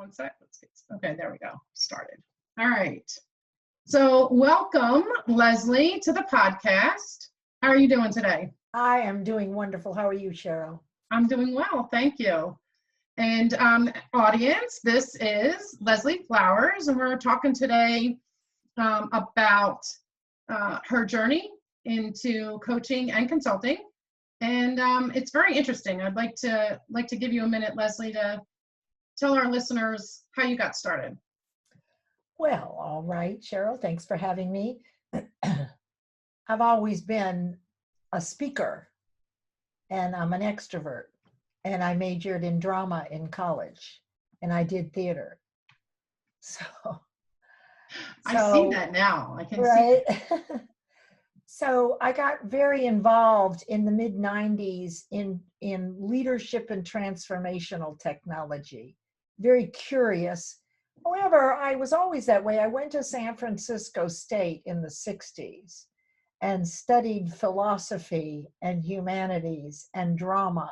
one sec. Okay, there we go. Started. All right. So welcome, Leslie, to the podcast. How are you doing today? I am doing wonderful. How are you, Cheryl? I'm doing well, thank you. And audience, this is Leslie Flowers, and we're talking today about her journey into coaching and consulting. And it's very interesting. I'd like to give you a minute, Leslie, to tell our listeners how you got started. Well, all right, Cheryl, thanks for having me. I've always been a speaker, and I'm an extrovert, and I majored in drama in college, and I did theater. So I see that now. I can right? see it. So I got very involved in the mid-90s in leadership and transformational technology. Very curious. However, I was always that way. I went to San Francisco State in the 60s and studied philosophy and humanities and drama.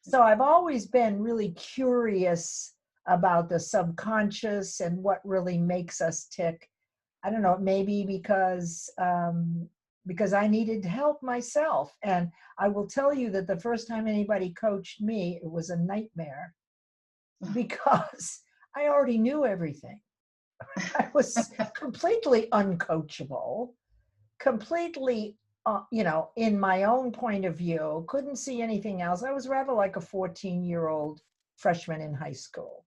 So I've always been really curious about the subconscious and what really makes us tick. I don't know, maybe because I needed help myself. And I will tell you that the first time anybody coached me, it was a nightmare because I already knew everything. I was completely uncoachable, completely, in my own point of view, couldn't see anything else. I was rather like a 14-year-old freshman in high school,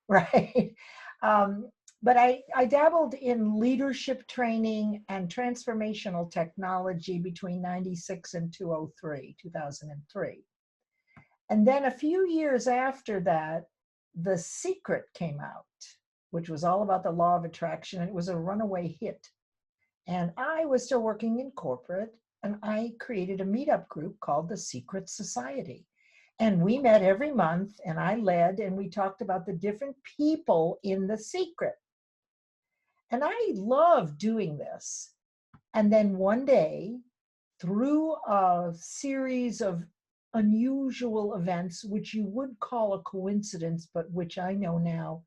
right? But I dabbled in leadership training and transformational technology between 96 and 2003. And then a few years after that, The Secret came out, which was all about the law of attraction. It was a runaway hit. And I was still working in corporate, and I created a meetup group called the Secret Society. And we met every month, and I led, and we talked about the different people in The Secret. And I love doing this. And then one day, through a series of unusual events, which you would call a coincidence, but which I know now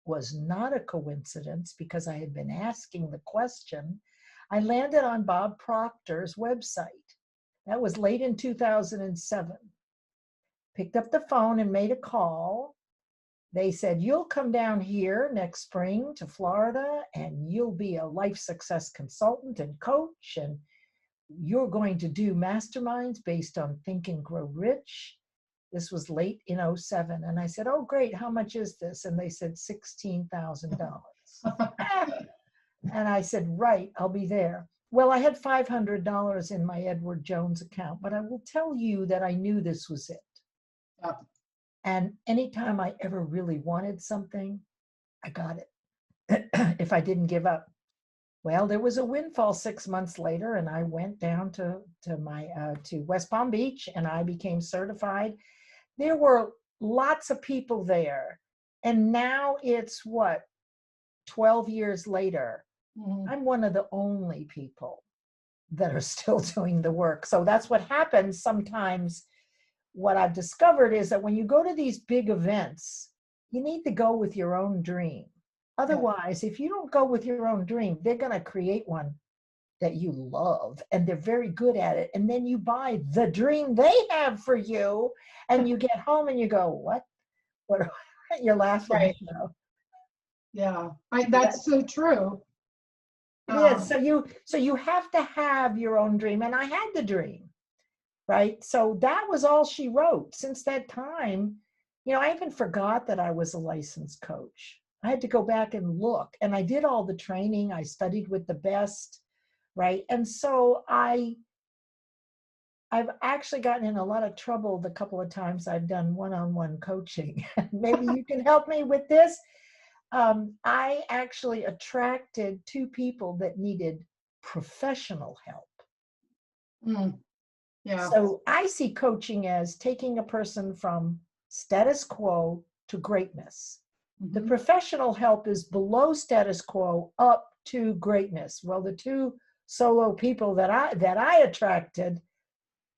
was not a coincidence because I had been asking the question, I landed on Bob Proctor's website. That was late in 2007. Picked up the phone and made a call. They said, you'll come down here next spring to Florida and you'll be a life success consultant and coach, and you're going to do masterminds based on Think and Grow Rich. This was late in 2007. And I said, oh, great. How much is this? And they said $16,000. And I said, right, I'll be there. Well, I had $500 in my Edward Jones account, but I will tell you that I knew this was it. Oh. And anytime I ever really wanted something, I got it. If I didn't give up. Well, there was a windfall 6 months later, and I went down to West Palm Beach, and I became certified. There were lots of people there, and now it's 12 years later. Mm-hmm. I'm one of the only people that are still doing the work. So that's what happens sometimes. What I've discovered is that when you go to these big events, you need to go with your own dream. Otherwise, if you don't go with your own dream, they're going to create one that you love, and they're very good at it. And then you buy the dream they have for you, and you get home and you go, what? You're laughing. Right. You know? Yeah, that's so true. It is. So you have to have your own dream. And I had the dream, right? So that was all she wrote. Since that time, I even forgot that I was a licensed coach. I had to go back and look, and I did all the training. I studied with the best, right? And so I've actually gotten in a lot of trouble the couple of times I've done one-on-one coaching. Maybe you can help me with this. I actually attracted two people that needed professional help. Mm. Yeah. So I see coaching as taking a person from status quo to greatness. Mm-hmm. The professional help is below status quo up to greatness. Well, the two solo people that I attracted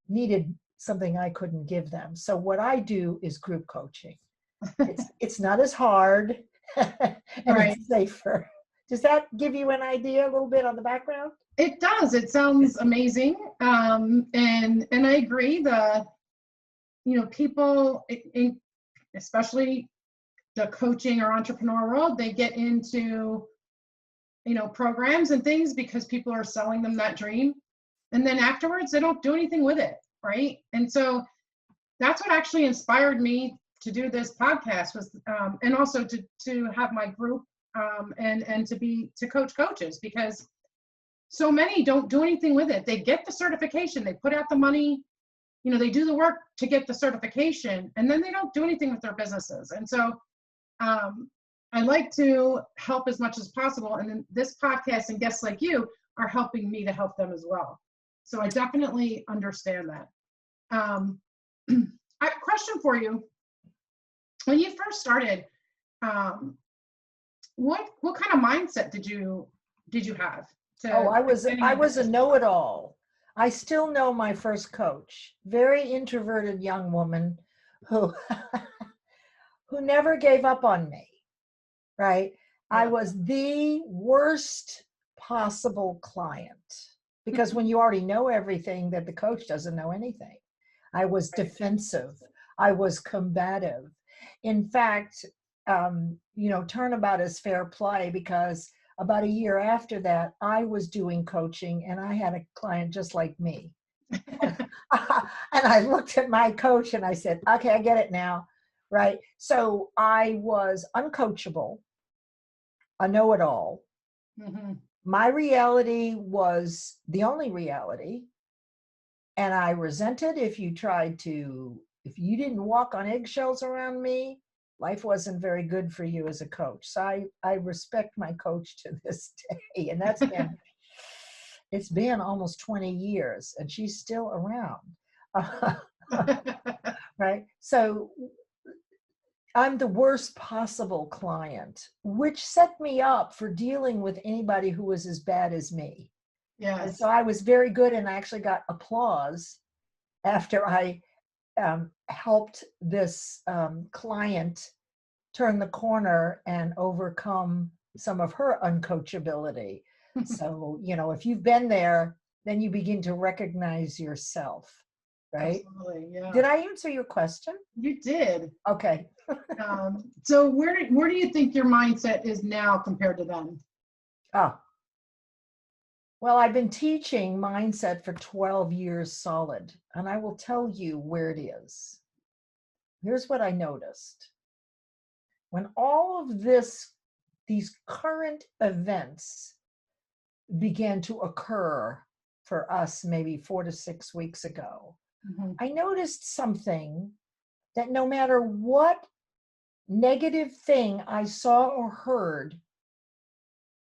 needed something I couldn't give them. So what I do is group coaching. It's not as hard and Right. it's safer. Does that give you an idea a little bit on the background? It does. It sounds amazing. And I agree. People, especially the coaching or entrepreneur world, they get into, programs and things because people are selling them that dream. And then afterwards, they don't do anything with it. Right. And so that's what actually inspired me to do this podcast was, and also to have my group, and to coach coaches, because so many don't do anything with it. They get the certification, they put out the money, they do the work to get the certification, and then they don't do anything with their businesses. And so I like to help as much as possible. And then this podcast and guests like you are helping me to help them as well. So I definitely understand that. I have a question for you. When you first started, what kind of mindset did you have? Oh, I was a know-it-all. I still know my first coach, very introverted young woman who who never gave up on me, right? I was the worst possible client because when you already know everything, that the coach doesn't know anything. I was defensive. I was combative. In fact, turnabout is fair play, because about a year after that, I was doing coaching and I had a client just like me. And I looked at my coach and I said, okay, I get it now, right? So I was uncoachable, a know-it-all. Mm-hmm. My reality was the only reality. And I resented if you didn't walk on eggshells around me, life wasn't very good for you as a coach. So I respect my coach to this day. And it's been almost 20 years and she's still around. Right? So I'm the worst possible client, which set me up for dealing with anybody who was as bad as me. Yes. And so I was very good, and I actually got applause after I helped this client turn the corner and overcome some of her uncoachability. So, if you've been there, then you begin to recognize yourself, right? Absolutely, yeah. Did I answer your question? You did. Okay. So where do you think your mindset is now compared to then? Oh. Well, I've been teaching mindset for 12 years solid, and I will tell you where it is. Here's what I noticed. When all of these current events began to occur for us maybe 4 to 6 weeks ago, Mm-hmm. I noticed something, that no matter what negative thing I saw or heard,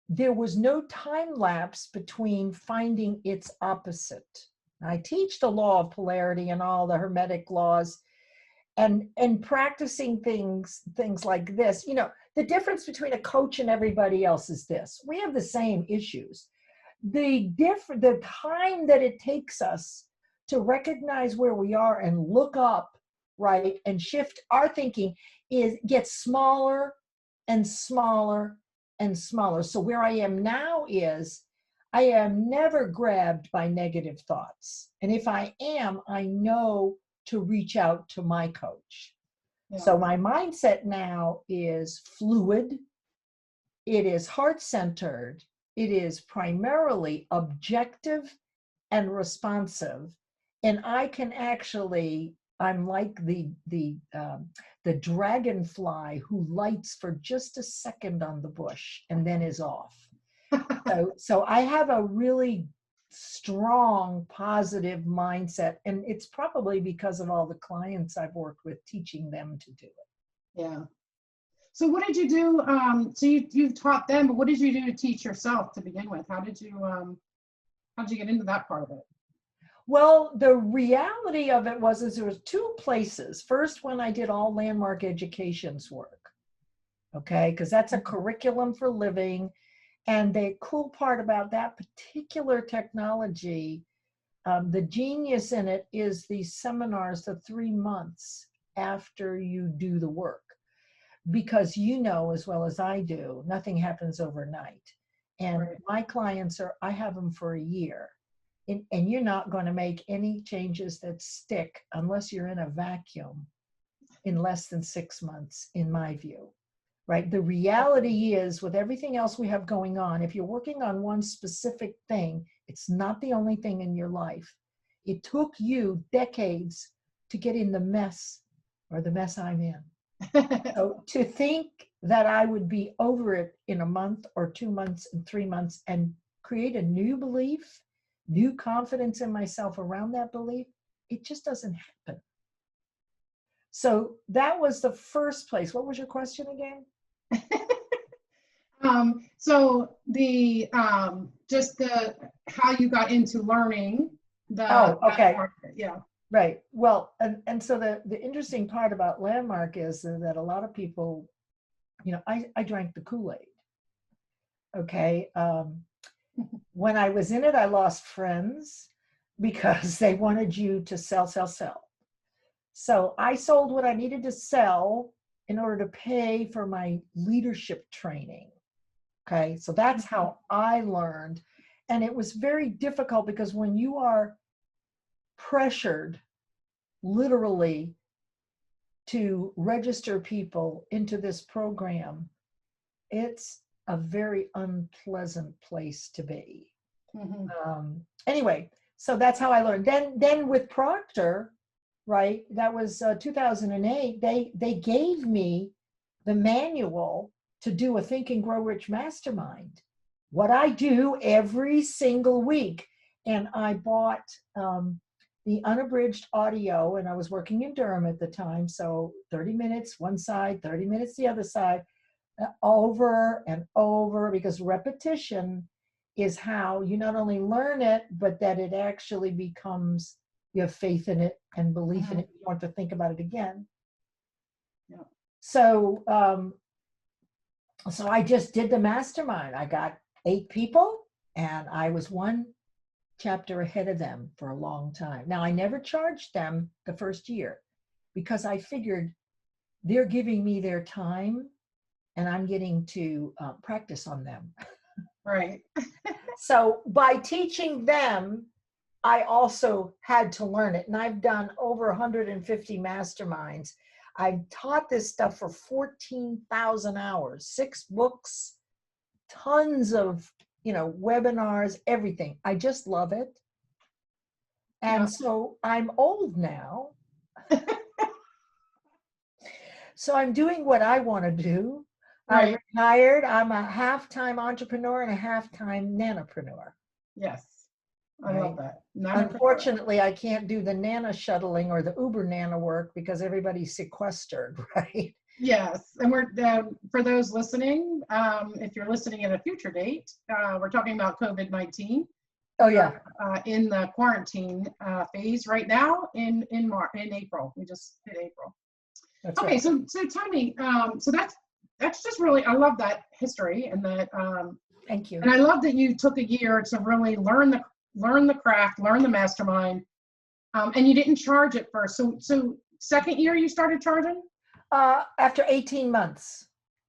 there was no time lapse between finding its opposite. I teach the law of polarity and all the hermetic laws, and practicing things like this. The difference between a coach and everybody else is this: we have the same issues. The time that it takes us to recognize where we are and look up, right, and shift our thinking gets smaller and smaller and smaller. So where I am now is I am never grabbed by negative thoughts. And if I am, I know to reach out to my coach. Yeah. So my mindset now is fluid. It is heart-centered. It is primarily objective and responsive. And I can I'm like the dragonfly who lights for just a second on the bush and then is off. So I have a really strong, positive mindset, and it's probably because of all the clients I've worked with, teaching them to do it. Yeah. So what did you do? So you've taught them, but what did you do to teach yourself to begin with? How did you get into that part of it? Well, the reality of it was there was 2 places. First, when I did all Landmark Education's work, okay, because that's a curriculum for living. And the cool part about that particular technology, the genius in it is these seminars, the 3 months after you do the work. because you know as well as I do, nothing happens overnight. And Right. my clients I have them for a year. And you're not going to make any changes that stick unless you're in a vacuum in less than 6 months, in my view. Right? The reality is, with everything else we have going on, if you're working on one specific thing, it's not the only thing in your life. It took you decades to get in the mess I'm in. So to think that I would be over it in a month or 2 months and 3 months and create a new belief, new confidence in myself around that belief, it just doesn't happen. So that was the first place. What was your question again? So the just the how you got into learning the Okay. yeah. Right. Well, and so the interesting part about Landmark is that a lot of people, I drank the Kool-Aid. Okay. When I was in it, I lost friends because they wanted you to sell. So I sold what I needed to sell in order to pay for my leadership training. Okay. So that's how I learned. And it was very difficult because when you are pressured literally to register people into this program, it's a very unpleasant place to be. Anyway, so that's how I learned. Then with Proctor, right? That was 2008. They gave me the manual to do a Think and Grow Rich mastermind. What I do every single week, and I bought the unabridged audio, and I was working in Durham at the time, so 30 minutes one side, 30 minutes the other side, over and over, because repetition is how you not only learn it, but that it actually becomes, you have faith in it and belief in it. You don't have to think about it again. Yeah. So, so I just did the mastermind. I got 8 people, and I was one chapter ahead of them for a long time. Now, I never charged them the first year because I figured they're giving me their time and I'm getting to practice on them. Right. So by teaching them, I also had to learn it. And I've done over 150 masterminds. I've taught this stuff for 14,000 hours, 6 books, tons of, webinars, everything. I just love it. And so I'm old now. So I'm doing what I want to do. Right. I retired. I'm a half-time entrepreneur and a half-time nanopreneur. Yes. I love that. Unfortunately, I can't do the nana shuttling or the Uber nana work because everybody's sequestered, right? Yes. And we're, for those listening, if you're listening at a future date, we're talking about COVID-19. Oh, yeah. In the quarantine phase right now in April. We just hit April. That's okay, right. so tell me, so that's just really, I love that history and that. Thank you. And I love that you took a year to really learn the craft, learn the mastermind, and you didn't charge at first. So second year you started charging? After 18 months.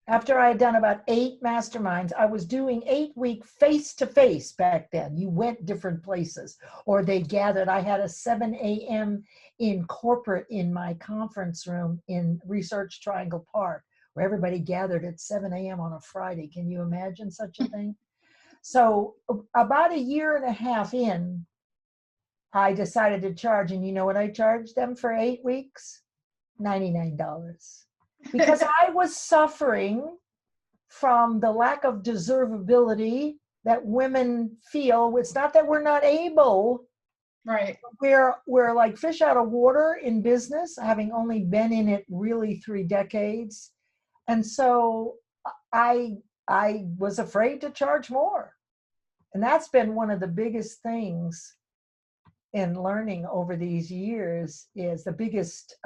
After I had done about 8 masterminds, I was doing 8-week face-to-face back then. You went different places, or they gathered. I had a 7 a.m. in corporate in my conference room in Research Triangle Park, where everybody gathered at 7 a.m. on a Friday. Can you imagine such a thing? So about a year and a half in, I decided to charge. And you know what I charged them for 8 weeks? $99. Because I was suffering from the lack of deservability that women feel. It's not that we're not able. Right. We're like fish out of water in business, having only been in it really 3 decades. And so I was afraid to charge more. And that's been one of the biggest things in learning over these years. Is the biggest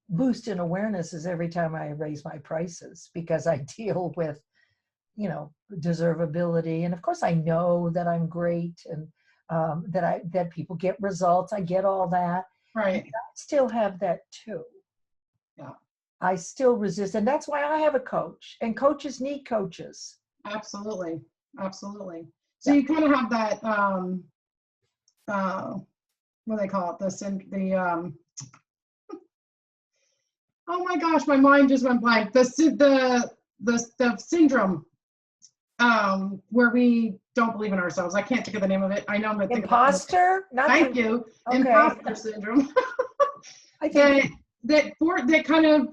boost in awareness is every time I raise my prices, because I deal with, deservability. And of course I know that I'm great and that people get results. I get all that. Right. I still have that too. Yeah. I still resist. And that's why I have a coach, and coaches need coaches. Absolutely. Absolutely. So Yeah. you kind of have that, what do they call it? Oh my gosh, my mind just went blank. The syndrome, where we don't believe in ourselves. I can't think of the name of it. I know I'm going to think of it. Imposter? Thank you. Okay. Imposter syndrome. I think that kind of,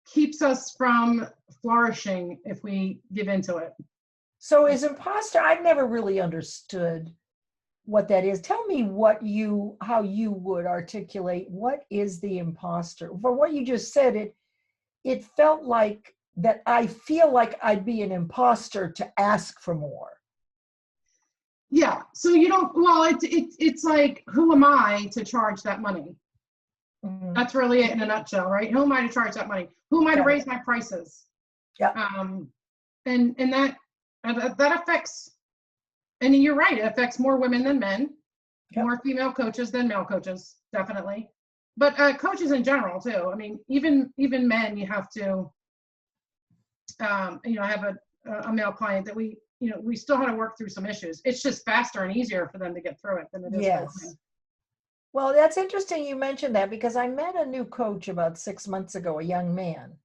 keeps us from flourishing if we give into it. so. Is imposter? I've never really understood what that is. Tell me how you would articulate what is the imposter. For what you just said, it felt like that I feel like I'd be an imposter to ask for more. Yeah. So you don't, well, it's like, who am I to charge that money? Mhm. That's really it in a nutshell, right? Who am I to charge that money? Who am I to Yeah. raise my prices? Yeah. And that affects, and you're right, it affects more women than men, Yep. more female coaches than male coaches, definitely. But coaches in general too. I mean, even men, you have to, I have a male client that we still had to work through some issues. It's just faster and easier for them to get through it than it is for Yes. women. Well, that's interesting you mentioned that, because I met a new coach about 6 months ago, a young man,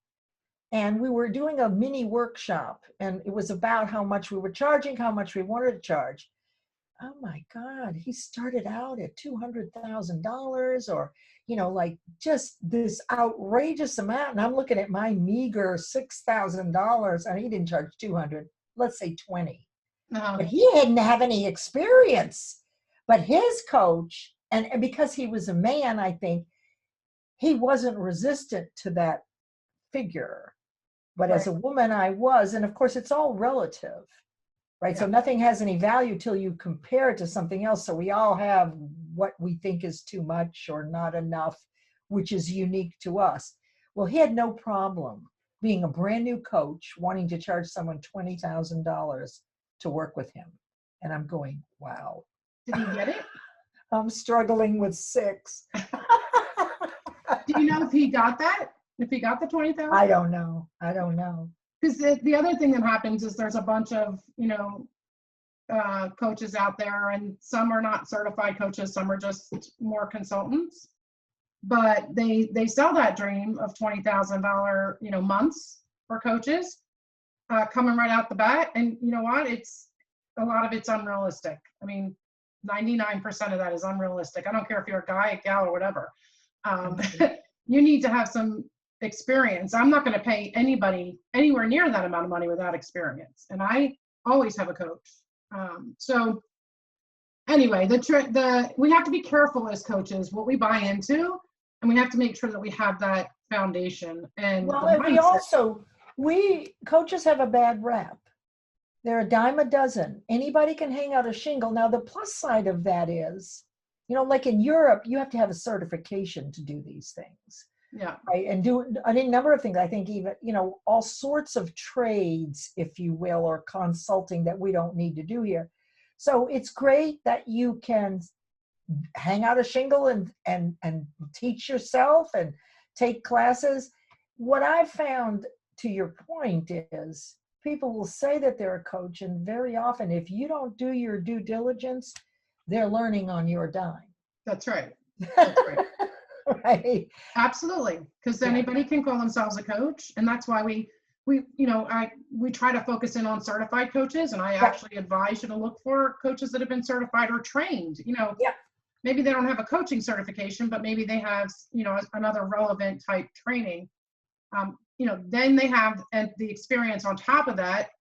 and we were doing a mini workshop, and it was about how much we were charging, how much we wanted to charge. Oh my God, he started out at $200,000, or, like just this outrageous amount. And I'm looking at my meager $6,000, and he didn't charge 200, let's say 20. But he didn't have any experience. But his coach, and because he was a man, I think he wasn't resistant to that figure. But Right. as a woman, I was. And of course, it's all relative, right? So Yeah. nothing has any value till you compare it to something else. So we all have what we think is too much or not enough, which is unique to us. Well, he had no problem being a brand new coach wanting to charge someone $20,000 to work with him. And I'm going, wow. Did he get it? I'm struggling with 6. Do you know if he got that? If he got the 20,000? I don't know. Because the other thing that happens is there's a bunch of, coaches out there, and some are not certified coaches, some are just more consultants. But they sell that dream of $20,000, months for coaches, coming right out the bat. And you know what? A lot of it's unrealistic. I mean, 99% of that is unrealistic. I don't care if you're a guy, a gal, or whatever. You need to have some experience. I'm not going to pay anybody anywhere near that amount of money without experience. And I always have a coach. So anyway, we have to be careful as coaches what we buy into, and we have to make sure that we have that foundation. And well, and we coaches have a bad rap. They're a dime a dozen. Anybody can hang out a shingle. Now, the plus side of that is, like in Europe, you have to have a certification to do these things. Yeah. Right. And do a number of things. I think even, all sorts of trades, if you will, or consulting that we don't need to do here. So it's great that you can hang out a shingle and teach yourself and take classes. What I've found, to your point, is people will say that they're a coach, and very often, if you don't do your due diligence, they're learning on your dime. That's right. That's right. Right. Absolutely. Because anybody can call themselves a coach. And that's why we try to focus in on certified coaches. And I actually advise you to look for coaches that have been certified or trained. Maybe they don't have a coaching certification, but maybe they have, another relevant type training. Then they have the experience on top of that,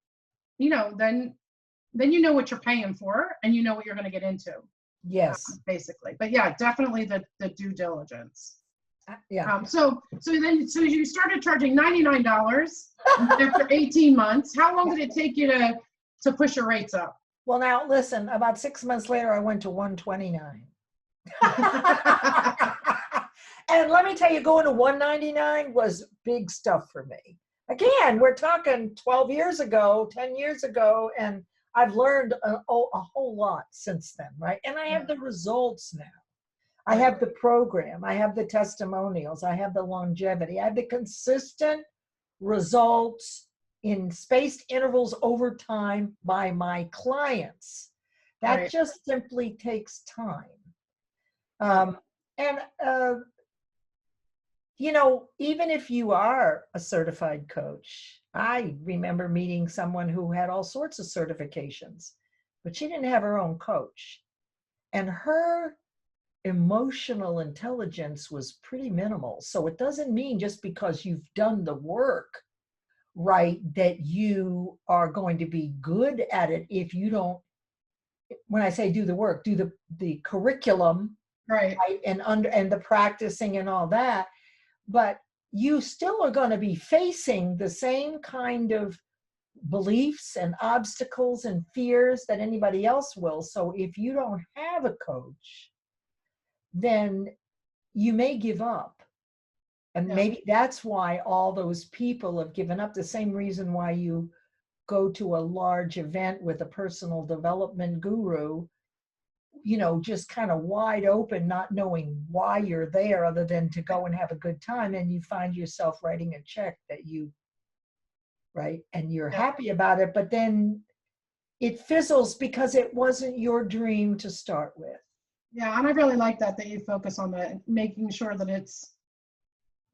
then you know what you're paying for, and you know what you're going to get into. Yes. Basically. But yeah, definitely the due diligence. Yeah. So you started charging $99 after 18 months. How long did it take you to push your rates up? Well, now listen, about 6 months later, I went to $129. And let me tell you, going to $199 was big stuff for me. Again, we're talking 12 years ago, 10 years ago, and I've learned a whole lot since then, right? And I have the results now. I have the program, I have the testimonials, I have the longevity, I have the consistent results in spaced intervals over time by my clients. That Right. just simply takes time. Yeah. And, even if you are a certified coach, I remember meeting someone who had all sorts of certifications, but she didn't have her own coach. And her emotional intelligence was pretty minimal. So it doesn't mean just because you've done the work, right, that you are going to be good at it if you don't, when I say do the work, do the curriculum, Right. right, and the practicing and all that. But you still are going to be facing the same kind of beliefs and obstacles and fears that anybody else will. So if you don't have a coach, then you may give up. And Yeah. maybe that's why all those people have given up. The same reason why you go to a large event with a personal development guru, just kind of wide open, not knowing why you're there other than to go and have a good time. And you find yourself writing a check that right, and you're Yeah. happy about it, but then it fizzles because it wasn't your dream to start with. Yeah. And I really like that you focus on that, making sure that it's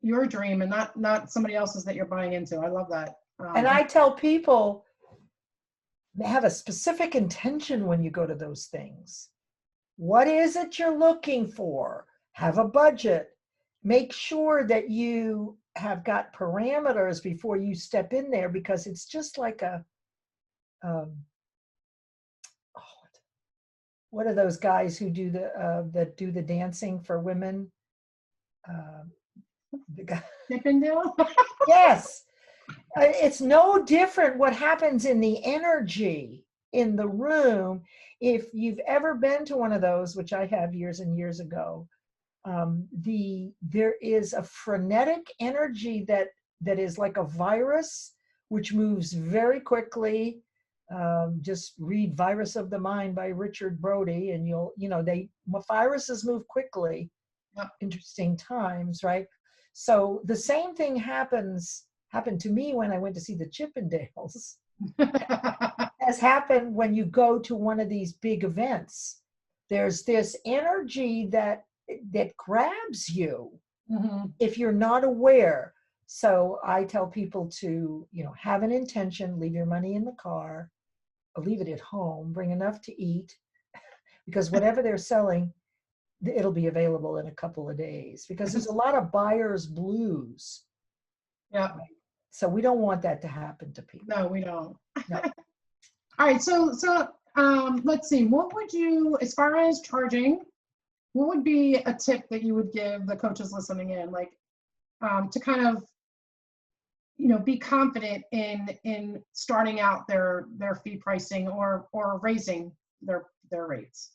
your dream and not somebody else's that you're buying into. I love that. And I tell people, have a specific intention when you go to those things. What is it you're looking for? Have a budget. Make sure that you have got parameters before you step in there, because it's just like what are those guys who do that do the dancing for women? The guy, Chippendale. yes, it's no different what happens in the energy in the room. If you've ever been to one of those, which I have years and years ago, there is a frenetic energy that is like a virus, which moves very quickly. Just read Virus of the Mind by Richard Brody, and viruses move quickly. Yep. Interesting times, right? So the same thing happened to me when I went to see the Chippendales, as happened when you go to one of these big events. There's this energy that grabs you if you're not aware. So I tell people to, have an intention, leave your money in the car, or leave it at home, bring enough to eat, because whatever they're selling, it'll be available in a couple of days, because there's a lot of buyer's blues. Yeah. Right? So we don't want that to happen to people. No, we don't. No. All right. So let's see. What would you, as far as charging, what would be a tip that you would give the coaches listening in, like, to kind of, be confident in starting out their fee pricing or raising their rates?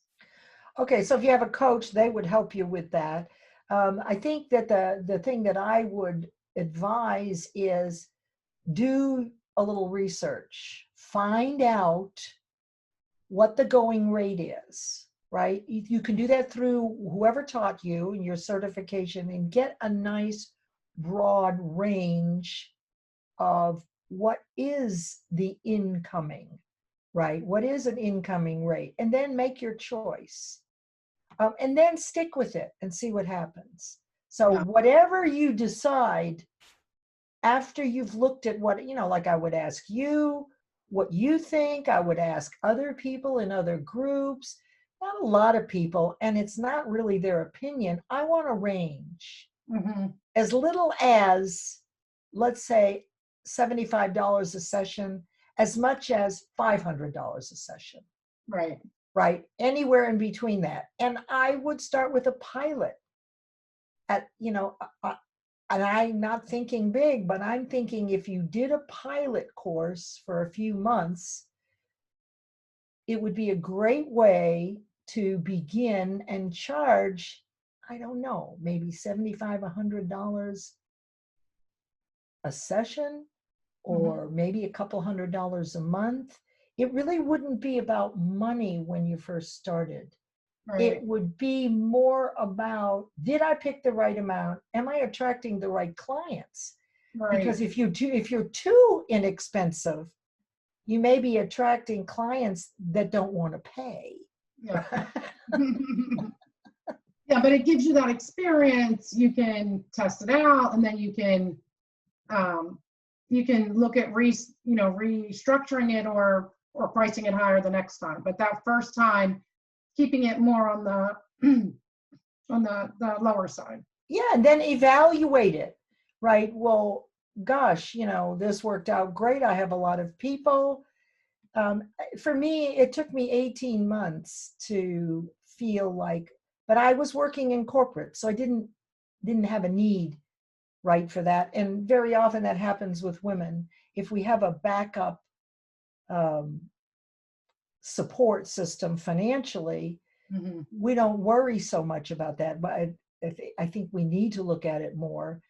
Okay, so if you have a coach, they would help you with that. I think that the thing that I would advise is do a little research. Find out what the going rate is, right? You can do that through whoever taught you and your certification, and get a nice broad range of what is the incoming, right? What is an incoming rate? And then make your choice. And then stick with it and see what happens. So Yeah. whatever you decide, after you've looked at what, like I would ask you what you think, I would ask other people in other groups, not a lot of people, and it's not really their opinion. I want a range. As little as, let's say, $75 a session, as much as $500 a session. Right. Right? Anywhere in between that. And I would start with a pilot and I'm not thinking big, but I'm thinking if you did a pilot course for a few months, it would be a great way to begin and charge, I don't know, maybe $75, $100 a session, or maybe a couple $100 a month. It really wouldn't be about money when you first started. It Right. would be more about, did I pick the right amount? Am I attracting the right clients? Right. Because if you're too inexpensive, you may be attracting clients that don't want to pay. Yeah. Yeah, but it gives you that experience. You can test it out, and then um, you can look at restructuring it or pricing it higher the next time. But that first time, keeping it more on the on the lower side. Yeah, and then evaluate it, right? Well, gosh, this worked out great. I have a lot of people. Um, for me, it took me 18 months to feel like, but I was working in corporate, so I didn't have a need, right, for that. And very often that happens with women. If we have a backup um, support system financially, Mhm. we don't worry so much about that. But I think we need to look at it more.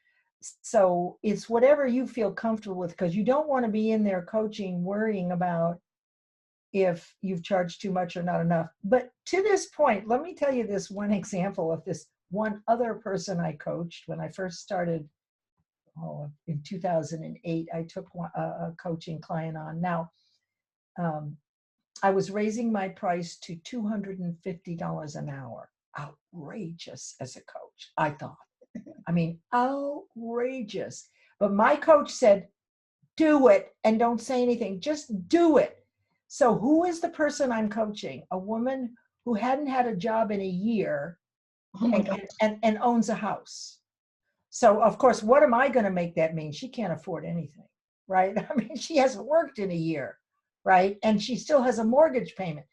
So it's whatever you feel comfortable with, because you don't want to be in there coaching worrying about if you've charged too much or not enough. But to this point, let me tell you this one example of this one other person I coached when I first started. In 2008, I took a coaching client on. Now, um, I was raising my price to $250 an hour. Outrageous as a coach, I thought. I mean, outrageous. But my coach said, do it and don't say anything. Just do it. So who is the person I'm coaching? A woman who hadn't had a job in a year Oh my and, God. and owns a house. So of course, what am I going to make that mean? She can't afford anything, right? I mean, she hasn't worked in a year, right? And she still has a mortgage payment.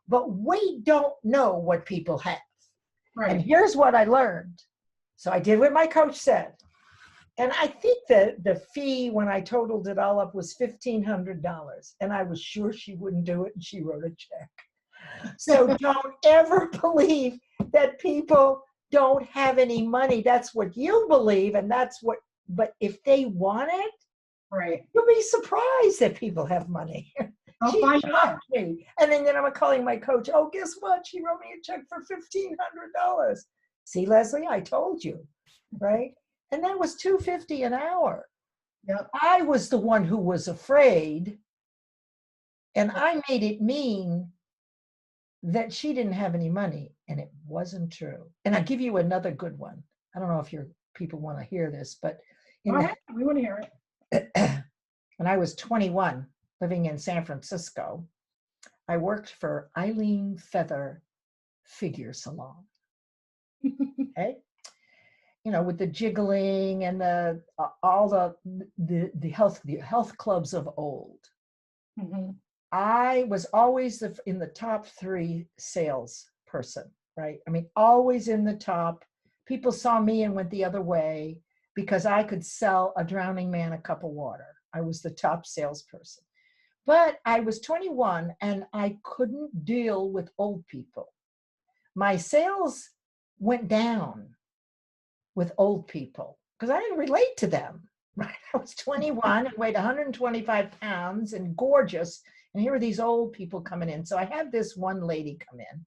But we don't know what people have. And Right. here's what I learned. So I did what my coach said. And I think that the fee when I totaled it all up was $1,500. And I was sure she wouldn't do it. And she wrote a check. So don't ever believe that people don't have any money. That's what you believe. And but if they want it, Right. you'll be surprised that people have money. I'll She find out. shocked me. And then I'm calling my coach. Oh, guess what? She wrote me a check for $1,500. See, Leslie, I told you, right? And that was $250 an hour. Yep. I was the one who was afraid, and I made it mean that she didn't have any money, and it wasn't true. And I'll give you another good one. I don't know if your people want to hear this, but Go in ahead. We want to hear it. when I was 21, living in San Francisco, I worked for Eileen Feather Figure Salon. Okay, with the jiggling and the all the health clubs of old. Mm-hmm. I was always in the top 3 sales person, right? I mean, always in the top. People saw me and went the other way because I could sell a drowning man a cup of water. I was the top salesperson. But I was 21 and I couldn't deal with old people. My sales went down with old people because I didn't relate to them. Right? I was 21 and weighed 125 pounds and gorgeous. And here are these old people coming in. So I had this one lady come in.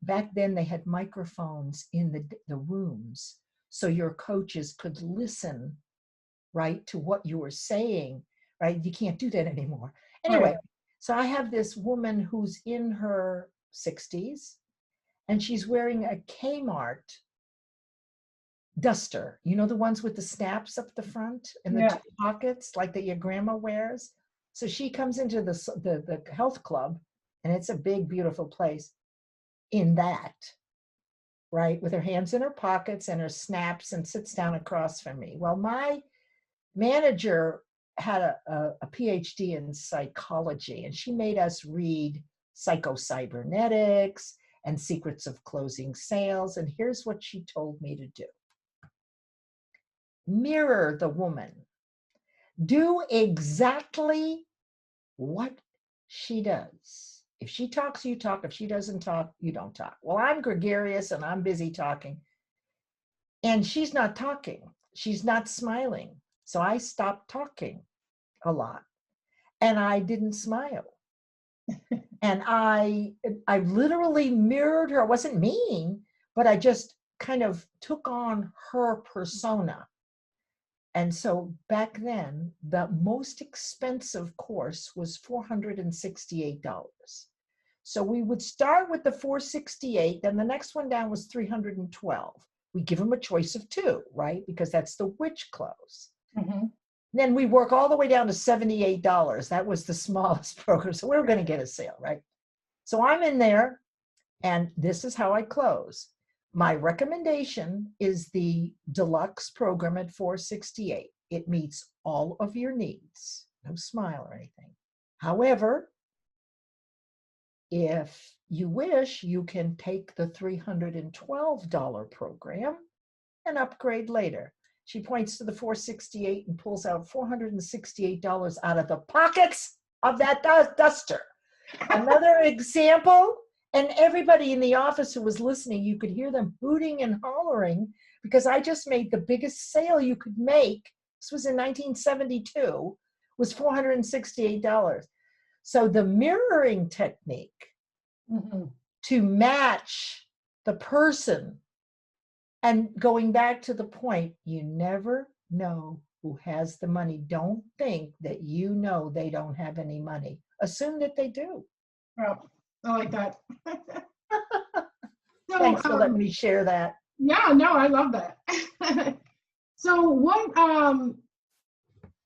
Back then they had microphones in the rooms so your coaches could listen, right, to what you were saying, right? You can't do that anymore. Anyway, Right. so I have this woman who's in her 60s and she's wearing a Kmart duster, the ones with the snaps up the front and the Yeah. 2 pockets like that your grandma wears. So she comes into the health club, and it's a big, beautiful place, in that, right, with her hands in her pockets and her snaps, and sits down across from me. Well, my manager had a PhD in psychology, and she made us read Psycho-Cybernetics and Secrets of Closing Sales. And here's what she told me to do. Mirror the woman. Do exactly what she does. If she talks, you talk. If she doesn't talk, you don't talk. Well, I'm gregarious and I'm busy talking. And she's not talking. She's not smiling. So I stopped talking a lot. And I didn't smile. And I literally mirrored her. I wasn't mean, but I just kind of took on her persona. And so back then, the most expensive course was $468. So we would start with the 468, then the next one down was 312. We give them a choice of two, right? Because that's the witch clothes. Mm-hmm. Then we work all the way down to $78. That was the smallest program. So we were going to get a sale, right? So I'm in there, and this is how I close. My recommendation is the deluxe program at 468. It meets all of your needs. No smile or anything. However, if you wish, you can take the $312 program and upgrade later. She points to the 468 and pulls out $468 out of the pockets of that duster. Another example, and everybody in the office who was listening, you could hear them hooting and hollering because I just made the biggest sale you could make. This was in 1972, was $468. So the mirroring technique to match the person, and going back to the point, you never know who has the money. Don't think that you know they don't have any money. Assume that they do. Well, I like that. So, thanks for letting me share that. Yeah, no, I love that. So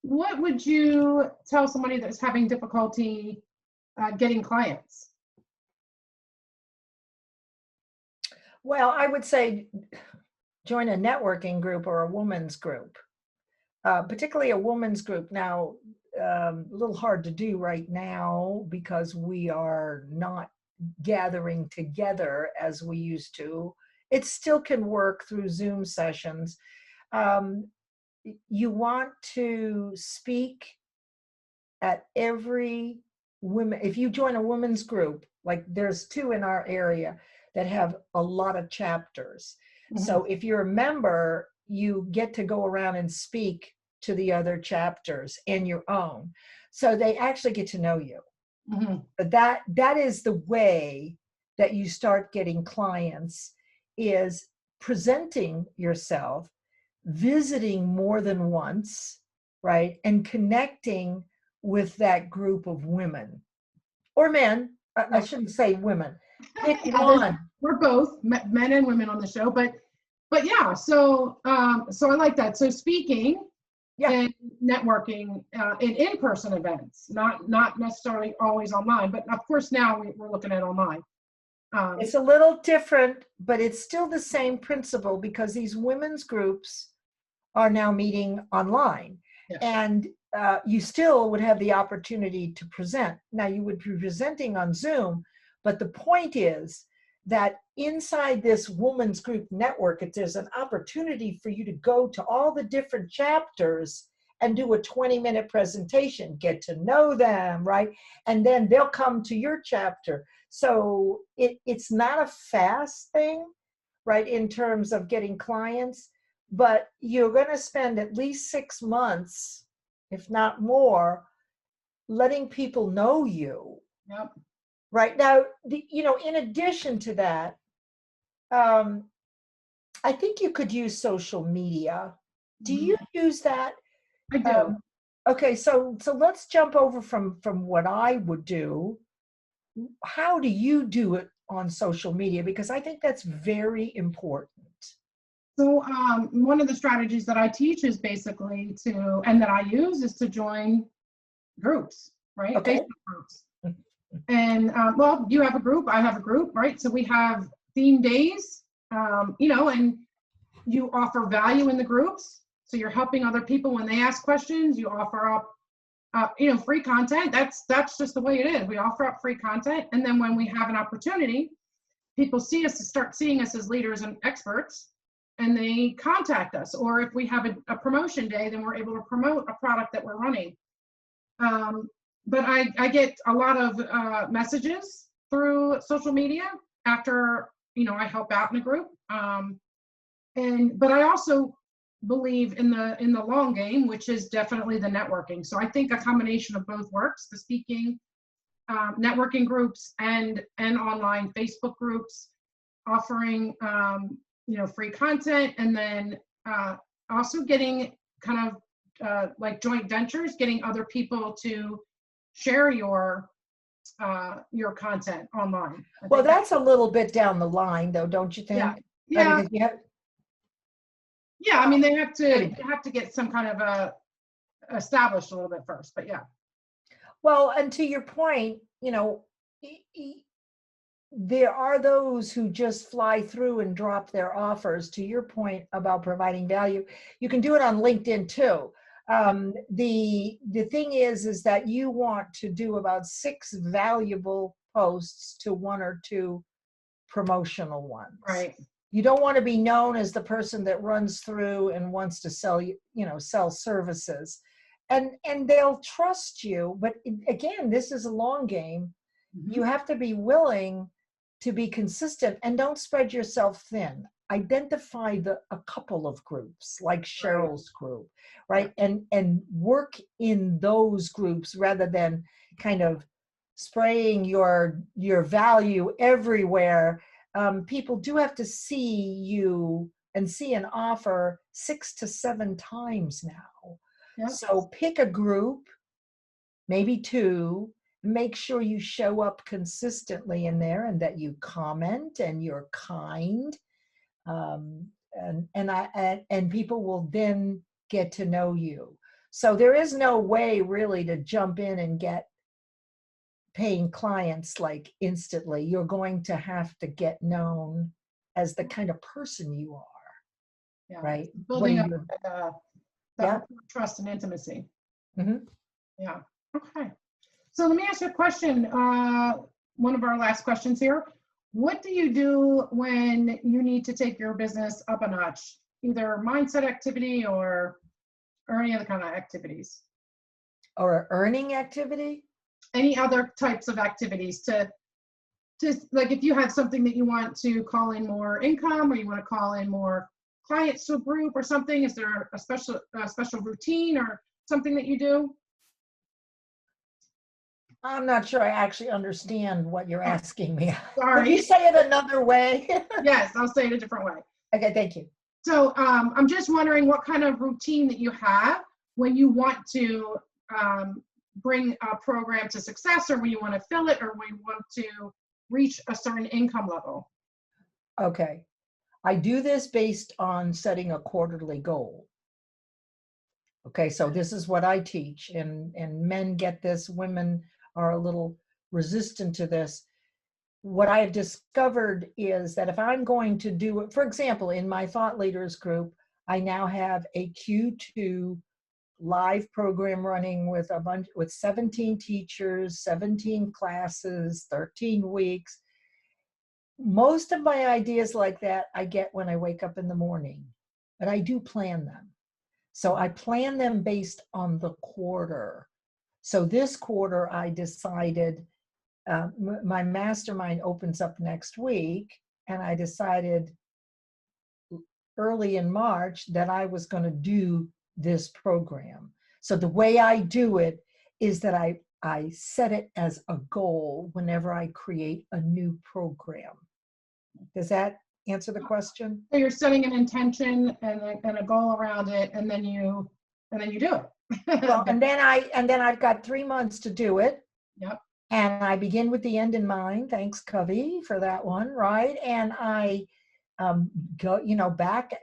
what would you tell somebody that's having difficulty getting clients? Well, I would say join a networking group or a women's group, particularly a women's group. Now, a little hard to do right now because we are not gathering together as we used to. It still can work through Zoom sessions. You want to speak at every women. If you join a women's group, like there's 2 in our area that have a lot of chapters. Mm-hmm. So if you're a member, you get to go around and speak to the other chapters and your own. So they actually get to know you. Mm-hmm. But that is the way that you start getting clients, is presenting yourself, visiting more than once, right? And connecting with that group of women or men. I shouldn't say women. Pick one. We're both men and women on the show, but yeah. So I like that. So speaking and networking in-person events, not necessarily always online, but of course now we're looking at online. It's a little different, but it's still the same principle because these women's groups are now meeting online. Yeah. And you still would have the opportunity to present. Now you would be presenting on Zoom, but the point is that inside this women's group network, there's an opportunity for you to go to all the different chapters and do a 20-minute presentation, get to know them, right? And then they'll come to your chapter. So it's not a fast thing, right, in terms of getting clients, but you're going to spend at least 6 months, if not more, letting people know you. Yep. Right now, in addition to that, I think you could use social media. Do you use that? I do. Okay, so let's jump over from what I would do. How do you do it on social media? Because I think that's very important. So one of the strategies that I teach is basically and that I use is to join groups, right? Okay. Facebook groups. And well, you have a group, I have a group, right? So we have theme days, and you offer value in the groups. So you're helping other people when they ask questions. You offer up, free content. That's just the way it is. We offer up free content, and then when we have an opportunity, people start seeing us as leaders and experts, and they contact us. Or if we have a promotion day, then we're able to promote a product that we're running. But I get a lot of messages through social media after, I help out in a group. But I also believe in the long game, which is definitely the networking. So I think a combination of both works, the speaking networking groups and online Facebook groups, offering free content, and then also getting kind of like joint ventures, getting other people to share your content online. Well, that's a little bit down the line, though, don't you think? Yeah. Yeah. Because you have, yeah. I mean, they have to get some kind of established a little bit first, but yeah. well, and to your point, there are those who just fly through and drop their offers. To your point about providing value, you can do it on LinkedIn too. The thing is that you want to do about 6 valuable posts to 1 or 2 promotional ones. Right. You don't want to be known as the person that runs through and wants to sell services, and they'll trust you. But again, this is a long game. Mm-hmm. You have to be willing to be consistent, and don't spread yourself thin. Identify a couple of groups like Cheryl's group, right? And work in those groups rather than kind of spraying your value everywhere. People do have to see you and see an offer 6 to 7 times now. Yep. So pick a group, maybe 2, make sure you show up consistently in there and that you comment and you're kind. And people will then get to know you. So there is no way really to jump in and get paying clients like instantly. You're going to have to get known as the kind of person you are, right? Building up trust and intimacy. Mm-hmm. Yeah. Okay. So let me ask you a question. One of our last questions here. What do you do when you need to take your business up a notch? Either mindset activity or any other kind of activities? Or earning activity? Any other types of activities to like if you have something that you want to call in more income, or you want to call in more clients to a group or something, is there a special routine or something that you do? I'm not sure I actually understand what you're asking me. Sorry. Can you say it another way? Yes, I'll say it a different way. Okay, thank you. So I'm just wondering what kind of routine that you have when you want to bring a program to success, or when you want to fill it, or when you want to reach a certain income level. Okay. I do this based on setting a quarterly goal. Okay, so this is what I teach, and men get this, women are a little resistant to this. What I have discovered is that if I'm going to do it, for example, in my thought leaders group, I now have a Q2 live program running with 17 teachers, 17 classes, 13 weeks. Most of my ideas like that I get when I wake up in the morning, but I do plan them. So I plan them based on the quarter. So this quarter I decided, my mastermind opens up next week, and I decided early in March that I was going to do this program. So the way I do it is that I set it as a goal whenever I create a new program. Does that answer the question? So you're setting an intention and a goal around it, and then you do it. Well, and then I've got 3 months to do it. Yep. And I begin with the end in mind. Thanks, Covey, for that one, right? And I go, back,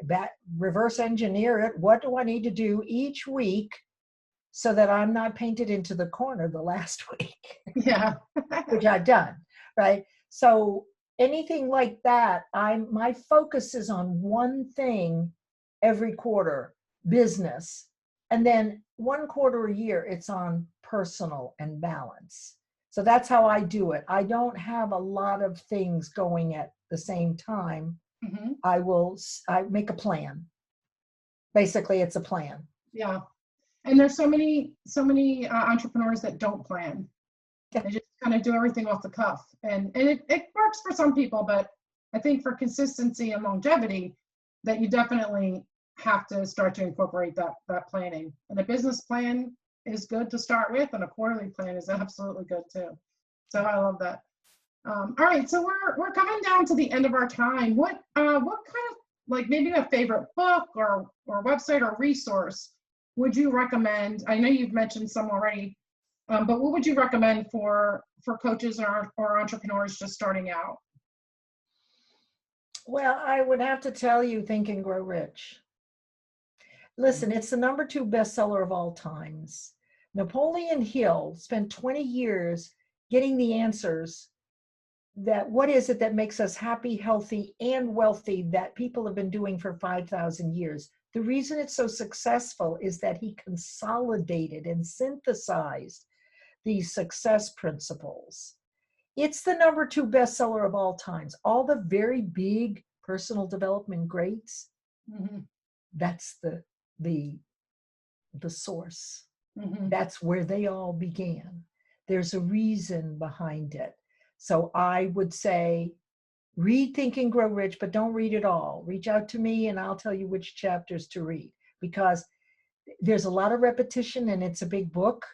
reverse engineer it. What do I need to do each week so that I'm not painted into the corner the last week? Yeah. Which I've done, right? So anything like that, my focus is on one thing every quarter, business. And then 1 quarter a year, it's on personal and balance. So that's how I do it. I don't have a lot of things going at the same time. Mm-hmm. I make a plan. Basically, it's a plan. Yeah. And there's so many entrepreneurs that don't plan. They just kind of do everything off the cuff. And it works for some people, but I think for consistency and longevity, that you definitely have to start to incorporate that planning. And a business plan is good to start with, and a quarterly plan is absolutely good too. So I love that. All right, so we're coming down to the end of our time. What kind of, like, maybe a favorite book or website or resource would you recommend? I know you've mentioned some already, but what would you recommend for coaches or entrepreneurs just starting out? Well, I would have to tell you, Think and Grow Rich. Listen, it's the #2 bestseller of all times. Napoleon Hill spent 20 years getting the answers that what is it that makes us happy, healthy, and wealthy that people have been doing for 5,000 years. The reason it's so successful is that he consolidated and synthesized these success principles. It's the #2 bestseller of all times. All the very big personal development greats, Mm-hmm. that's the source. Mm-hmm. That's where they all began. There's a reason behind it. So I would say, read Think and Grow Rich, but don't read it all. Reach out to me and I'll tell you which chapters to read, because there's a lot of repetition and it's a big book.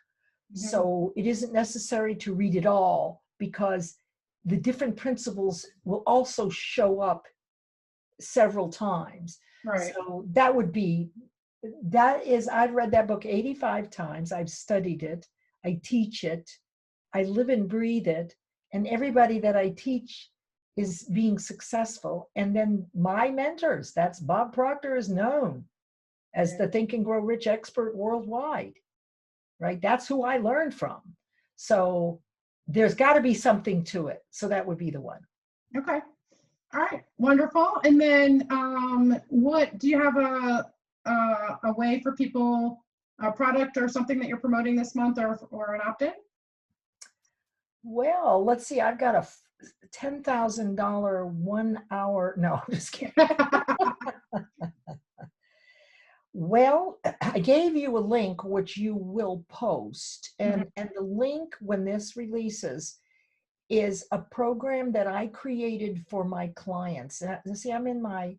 Mm-hmm. So it isn't necessary to read it all, because the different principles will also show up several times. Right. So I've read that book 85 times. I've studied it. I teach it. I live and breathe it. And everybody that I teach is being successful. And then my mentors, that's Bob Proctor, is known as the Think and Grow Rich expert worldwide, right? That's who I learned from. So there's got to be something to it. So that would be the one. Okay. All right. Wonderful. And then what do you have a way for people, a product or something that you're promoting this month, or an opt-in? Well, let's see. I've got a $10,000 1 hour. No, I'm just kidding. Well, I gave you a link, which you will post. And the link, when this releases, is a program that I created for my clients. And see, I'm in my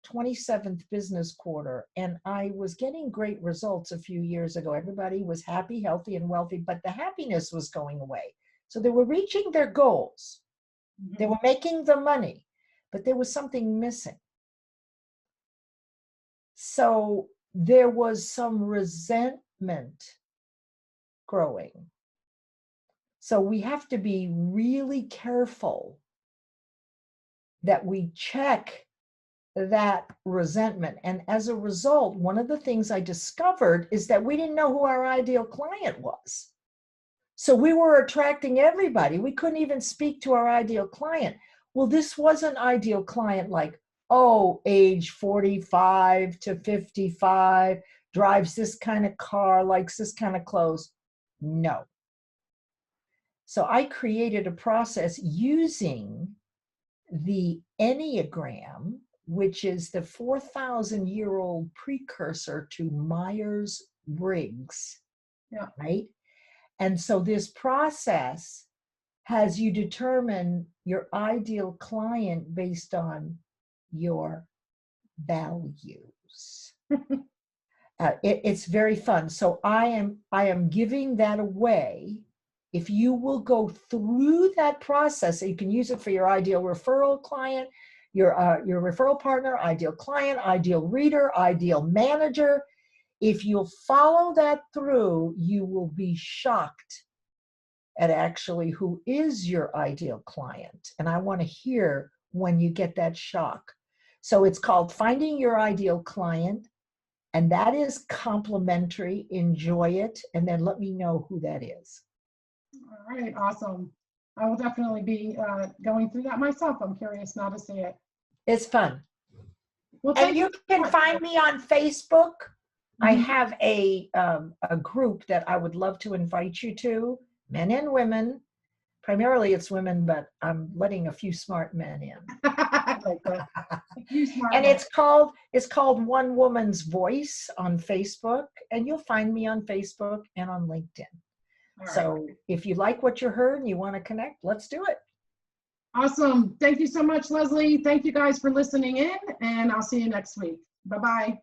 27th business quarter, and I was getting great results a few years ago. Everybody was happy, healthy, and wealthy, but the happiness was going away. So they were reaching their goals. They were making the money, but there was something missing. So there was some resentment growing. So we have to be really careful that we check that resentment. And as a result, one of the things I discovered is that we didn't know who our ideal client was. So we were attracting everybody. We couldn't even speak to our ideal client. Well, this was an ideal client like, oh, age 45 to 55, drives this kind of car, likes this kind of clothes. No. So I created a process using the Enneagram, which is the 4,000-year-old precursor to Myers-Briggs, right? And so this process has you determine your ideal client based on your values. It's very fun. So I am giving that away. If you will go through that process, you can use it for your ideal referral client, your referral partner, ideal client, ideal reader, ideal manager. If you'll follow that through, you will be shocked at actually who is your ideal client. And I want to hear when you get that shock. So it's called Finding Your Ideal Client. And that is complimentary. Enjoy it. And then let me know who that is. All right. Awesome. I will definitely be going through that myself. I'm curious now to see it. It's fun. Well, and you can find me on Facebook. I have a group that I would love to invite you to, men and women. Primarily it's women, but I'm letting a few smart men in. I like that. And it's called One Woman's Voice on Facebook, and you'll find me on Facebook and on LinkedIn. Right. So if you like what you heard and you want to connect, let's do it. Awesome. Thank you so much, Leslie. Thank you guys for listening in, and I'll see you next week. Bye-bye.